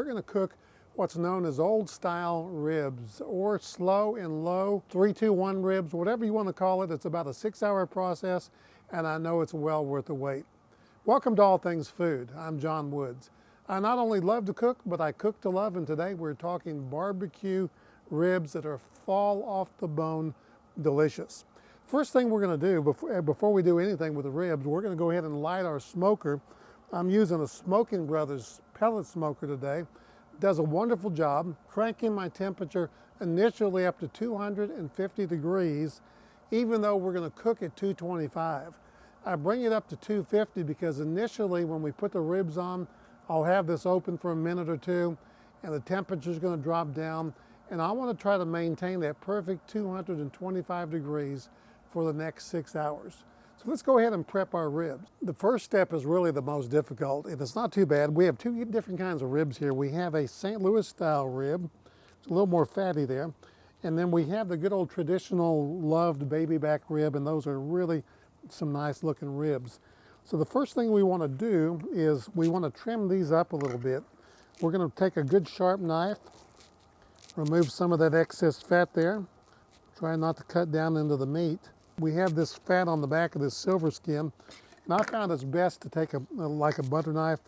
going to cook what's known as old style ribs, or slow and low, 3-2-1 ribs, whatever you want to call it. It's about a 6-hour process, and I know it's well worth the wait. Welcome to All Things Food. I'm John Woods. I not only love to cook, but I cook to love, and today we're talking barbecue ribs that are fall off the bone delicious. First thing we're going to do before we do anything with the ribs, we're going to go ahead and light our smoker. I'm using a Smoking Brothers pellet smoker today. It does a wonderful job cranking my temperature initially up to 250 degrees, even though we're going to cook at 225. I bring it up to 250 because initially when we put the ribs on, I'll have this open for a minute or two, and the temperature is going to drop down, and I want to try to maintain that perfect 225 degrees for the next 6 hours. So let's go ahead and prep our ribs. The first step is really the most difficult, and it's not too bad. We have two different kinds of ribs here. We have a St. Louis style rib. It's a little more fatty there. And then we have the good old traditional loved baby back rib, and those are really some nice looking ribs. So the first thing we want to do is we want to trim these up a little bit. We're going to take a good sharp knife, remove some of that excess fat there. Try not to cut down into the meat. We have this fat on the back of this silver skin, and I found it's best to take like a butter knife,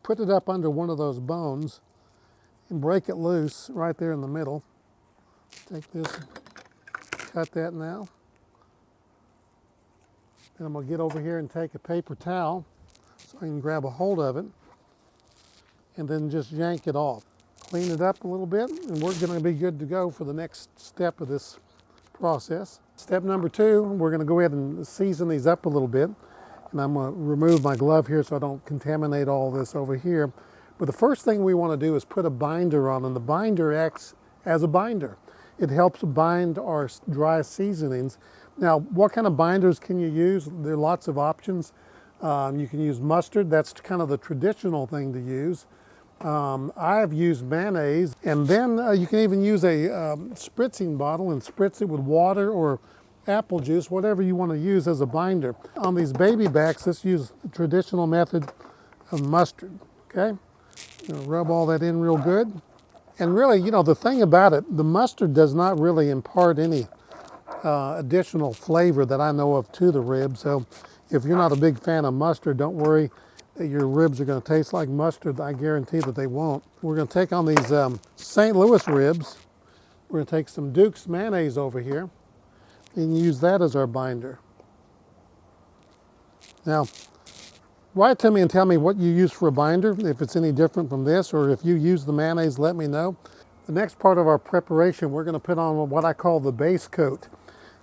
put it up under one of those bones, and break it loose right there in the middle. Take this, cut that now. And I'm going to get over here and take a paper towel so I can grab a hold of it, and then just yank it off. Clean it up a little bit, and we're going to be good to go for the next step of this process. Step number two, we're going to go ahead and season these up a little bit, and I'm going to remove my glove here so I don't contaminate all this over here. But the first thing we want to do is put a binder on, and the binder acts as a binder. It helps bind our dry seasonings. Now, what kind of binders can you use? There are lots of options. You can use mustard. That's kind of the traditional thing to use. I've used mayonnaise, and then you can even use a spritzing bottle and spritz it with water or apple juice, whatever you want to use as a binder. On these baby backs, let's use the traditional method of mustard, okay? Rub all that in real good. And really, you know, the thing about it, the mustard does not really impart any additional flavor that I know of to the rib. So if you're not a big fan of mustard, don't worry that your ribs are going to taste like mustard. I guarantee that they won't. We're going to take on these St. Louis ribs. We're going to take some Duke's mayonnaise over here and use that as our binder. Now, write to me and tell me what you use for a binder, if it's any different from this, or if you use the mayonnaise, let me know. The next part of our preparation, we're going to put on what I call the base coat.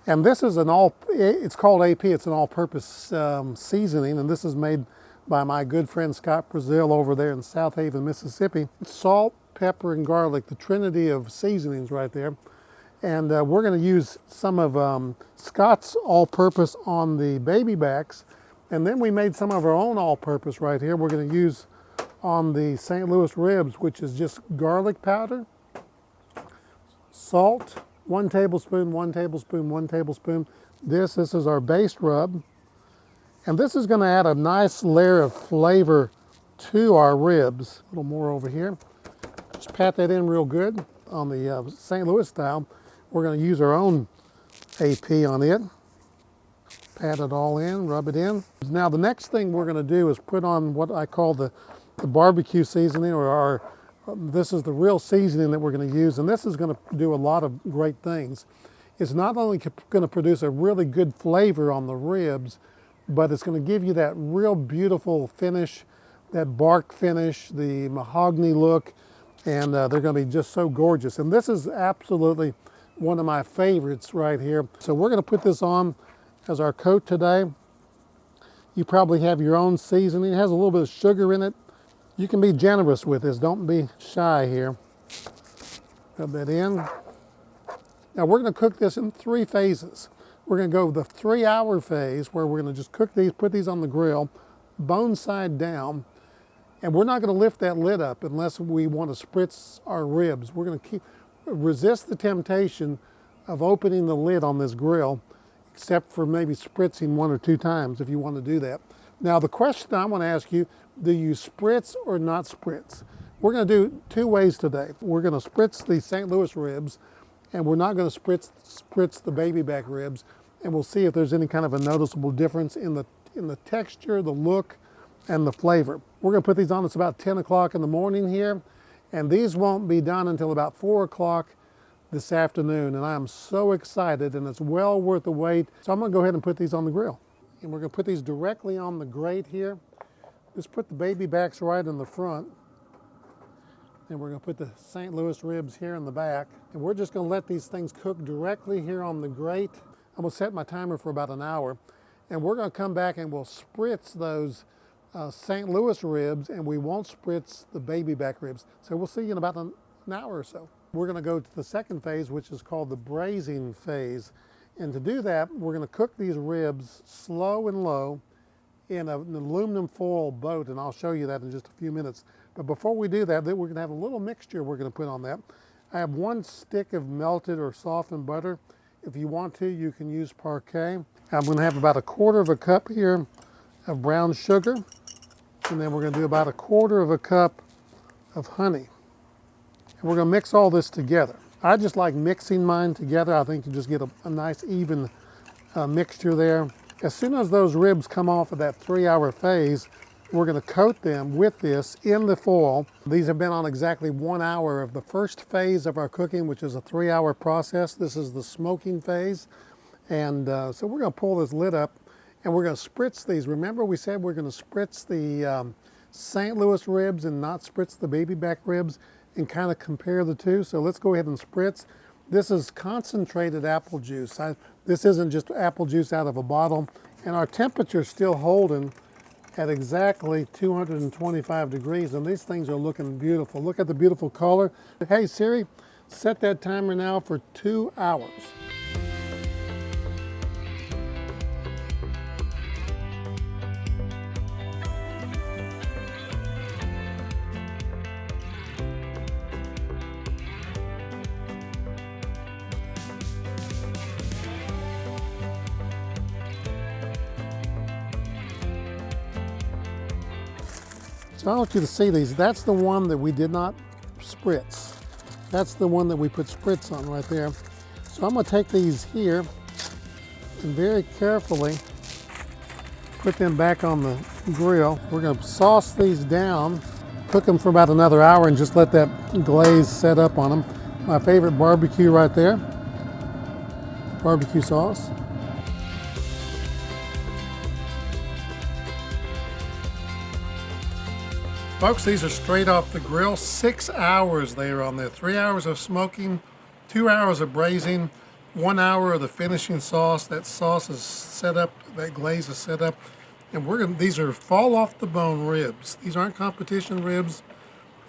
And this is it's called AP, it's an all-purpose seasoning, and this is made by my good friend Scott Brazil over there in South Haven, Mississippi. Salt, pepper, and garlic, the trinity of seasonings right there. And we're going to use some of Scott's all-purpose on the baby backs, and then we made some of our own all-purpose right here. We're going to use on the St. Louis ribs, which is just garlic powder, salt, 1 tablespoon, 1 tablespoon, 1 tablespoon. This is our base rub. And this is going to add a nice layer of flavor to our ribs. A little more over here. Just pat that in real good. On the St. Louis style, we're going to use our own AP on it. Pat it all in, rub it in. Now the next thing we're going to do is put on what I call the barbecue seasoning, or this is the real seasoning that we're going to use, and this is going to do a lot of great things. It's not only going to produce a really good flavor on the ribs, but it's going to give you that real beautiful finish, that bark finish, the mahogany look, and they're going to be just so gorgeous. And this is absolutely one of my favorites right here. So we're going to put this on as our coat today. You probably have your own seasoning. It has a little bit of sugar in it. You can be generous with this. Don't be shy here. Rub that in. Now we're going to cook this in 3 phases. We're going to go the 3-hour phase where we're going to just cook these, put these on the grill, bone side down, and we're not going to lift that lid up unless we want to spritz our ribs. We're going to resist the temptation of opening the lid on this grill, except for maybe spritzing 1 or 2 times if you want to do that. Now the question I want to ask you, do you spritz or not spritz? We're going to do two ways today. We're going to spritz the St. Louis ribs, and we're not going to spritz the baby back ribs, and we'll see if there's any kind of a noticeable difference in the texture, the look, and the flavor. We're going to put these on. It's about 10 o'clock in the morning here, and these won't be done until about 4 o'clock this afternoon, and I am so excited, and it's well worth the wait. So I'm going to go ahead and put these on the grill, and we're going to put these directly on the grate here. Just put the baby backs right in the front, and we're going to put the St. Louis ribs here in the back, and we're just going to let these things cook directly here on the grate. I'm going to set my timer for about an hour, and we're going to come back and we'll spritz those St. Louis ribs, and we won't spritz the baby back ribs. So we'll see you in about an hour or so. We're going to go to the second phase, which is called the braising phase. And to do that, we're going to cook these ribs slow and low in an aluminum foil boat, and I'll show you that in just a few minutes. But before we do that, we're going to have a little mixture we're going to put on that. I have 1 stick of melted or softened butter. If you want to, you can use parquet. I'm going to have about 1/4 cup here of brown sugar, and then we're going to do about 1/4 cup of honey. And we're going to mix all this together. I just like mixing mine together. I think you just get a nice even mixture there. As soon as those ribs come off of that 3-hour phase, we're going to coat them with this in the foil. These have been on exactly 1 hour of the first phase of our cooking, which is a 3-hour process. This is the smoking phase. And so we're going to pull this lid up, and we're going to spritz these. Remember we said we're going to spritz the St. Louis ribs and not spritz the baby back ribs, and kind of compare the two. So let's go ahead and spritz. This is concentrated apple juice. This isn't just apple juice out of a bottle. And our temperature is still holding at exactly 225 degrees, and these things are looking beautiful. Look at the beautiful color. Hey Siri, set that timer now for 2 hours. So I want you to see these. That's the one that we did not spritz. That's the one that we put spritz on right there. So I'm going to take these here and very carefully put them back on the grill. We're going to sauce these down, cook them for about another hour, and just let that glaze set up on them. My favorite barbecue right there, barbecue sauce. Folks, these are straight off the grill. 6 hours they are on there. 3 hours of smoking, 2 hours of braising, 1 hour of the finishing sauce. That sauce is set up, that glaze is set up. And these are fall off the bone ribs. These aren't competition ribs,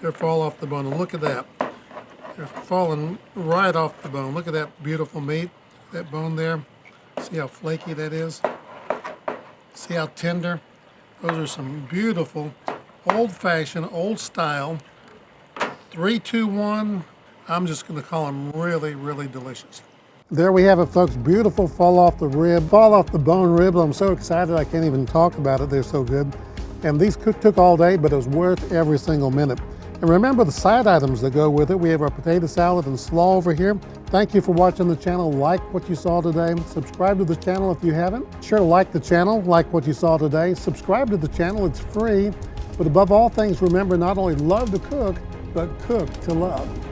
they're fall off the bone. And look at that. They're falling right off the bone. Look at that beautiful meat, that bone there. See how flaky that is? See how tender? Those are some beautiful old-fashioned, old-style 3-2-1. I'm just going to call them really, really delicious. There we have it, folks. Beautiful fall off the bone ribs. I'm so excited I can't even talk about it. They're so good. And these took all day, but it was worth every single minute. And remember the side items that go with it. We have our potato salad and slaw over here. Thank you for watching the channel. Like what you saw today. Subscribe to the channel if you haven't. Be sure to like the channel, like what you saw today. Subscribe to the channel. It's free. But above all things, remember, not only love to cook, but cook to love.